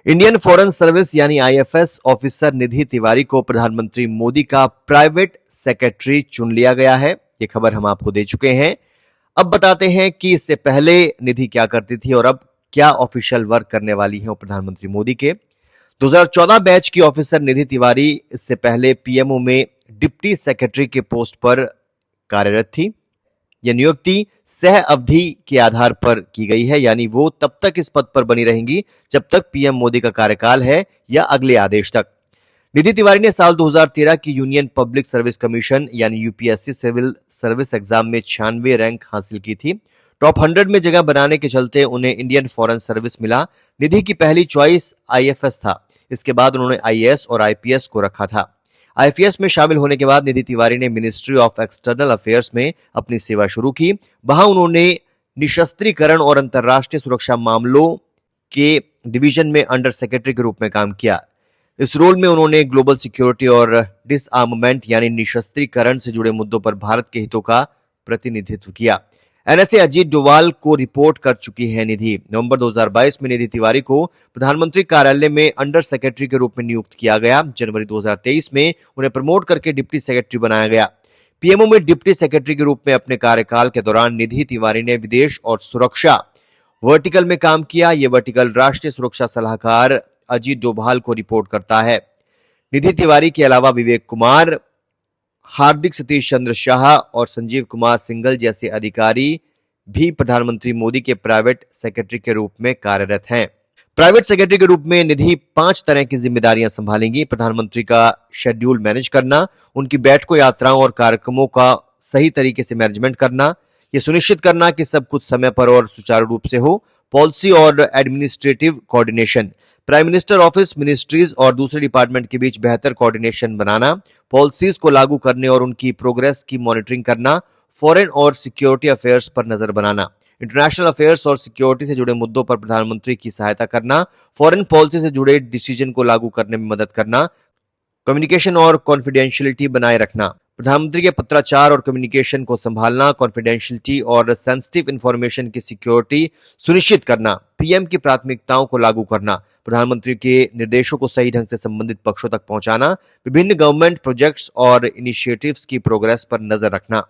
Indian foreign service यानी IFS officer निधि तिवारी को प्रधानमंत्री मोदी का प्राइवेट सेक्रेटरी चुन लिया गया है। ये खबर हम आपको दे चुके हैं। अब बताते हैं कि इससे पहले निधि क्या करती थी और अब क्या ऑफिशियल वर्क करने वाली है प्रधानमंत्री मोदी के। 2014 बैच की ऑफिसर निधि तिवारी इससे पहले पीएमओ में डिप्टी सेक्रेटरी के पोस्ट पर कार्यरत थी। यह नियुक्ति सह अवधि के आधार पर की गई है, यानी वो तब तक इस पद पर बनी रहेंगी जब तक पीएम मोदी का कार्यकाल है या अगले आदेश तक। निधि तिवारी ने साल 2013 की यूनियन पब्लिक सर्विस कमीशन यानी यूपीएससी सिविल सर्विस एग्जाम में 96 रैंक हासिल की थी। टॉप 100 में जगह बनाने के चलते उन्हें इंडियन फॉरेन सर्विस मिला। निधि की पहली चॉइस आईएफएस था। इसके बाद उन्होंने आईएएस और आईपीएस को रखा था। आईपीएस में शामिल होने के बाद निधि तिवारी ने मिनिस्ट्री ऑफ एक्सटर्नल अफेयर्स में अपनी सेवा शुरू की। वहां उन्होंने निशस्त्रीकरण और अंतर्राष्ट्रीय सुरक्षा मामलों के डिवीजन में अंडर सेक्रेटरी के रूप में काम किया। इस रोल में उन्होंने ग्लोबल सिक्योरिटी और डिसआर्ममेंट यानी निशस्त्रीकरण से जुड़े मुद्दों पर भारत के हितों का प्रतिनिधित्व किया। एनएसए अजीत डोवाल को रिपोर्ट कर चुकी है निधि। नवंबर 2022 में निधि तिवारी को प्रधानमंत्री कार्यालय में अंडर सेक्रेटरी के रूप में नियुक्त किया गया। जनवरी 2023 में उन्हें प्रमोट करके डिप्टी सेक्रेटरी बनाया गया। पीएमओ में डिप्टी सेक्रेटरी के रूप में अपने कार्यकाल के दौरान निधि तिवारी ने विदेश और सुरक्षा वर्टिकल में काम किया। यह वर्टिकल राष्ट्रीय सुरक्षा सलाहकार अजीत डोभाल को रिपोर्ट करता है। निधि तिवारी के अलावा विवेक कुमार, हार्दिक सतीश चंद्र शाह और संजीव कुमार सिंघल जैसे अधिकारी भी प्रधानमंत्री मोदी के प्राइवेट सेक्रेटरी के रूप में कार्यरत हैं। प्राइवेट सेक्रेटरी के रूप में निधि 5 तरह की जिम्मेदारियां संभालेंगी। प्रधानमंत्री का शेड्यूल मैनेज करना, उनकी बैठकों, यात्राओं और कार्यक्रमों का सही तरीके से मैनेजमेंट करना, यह सुनिश्चित करना कि सब कुछ समय पर और सुचारू रूप से हो। पॉलिसी और administrative coordination, prime minister office, ministries और दूसरे डिपार्टमेंट के बीच बेहतर कोऑर्डिनेशन बनाना, पॉलिसीज को लागू करने और उनकी प्रोग्रेस की मॉनिटरिंग करना, फॉरेन और सिक्योरिटी अफेयर्स पर नजर बनाना, इंटरनेशनल अफेयर्स और सिक्योरिटी से जुड़े मुद्दों पर प्रधानमंत्री की सहायता करना, फॉरेन पॉलिसी से जुड़े डिसीजन को लागू करने में मदद करना, कम्युनिकेशन और कॉन्फिडेंशियलिटी बनाए रखना, प्रधानमंत्री के पत्राचार और कम्युनिकेशन को संभालना, कॉन्फिडेंशियलिटी और सेंसिटिव इंफॉर्मेशन की सिक्योरिटी सुनिश्चित करना, पीएम की प्राथमिकताओं को लागू करना, प्रधानमंत्री के निर्देशों को सही ढंग से संबंधित पक्षों तक पहुंचाना, विभिन्न गवर्नमेंट प्रोजेक्ट्स और इनिशिएटिव्स की प्रोग्रेस पर नजर रखना।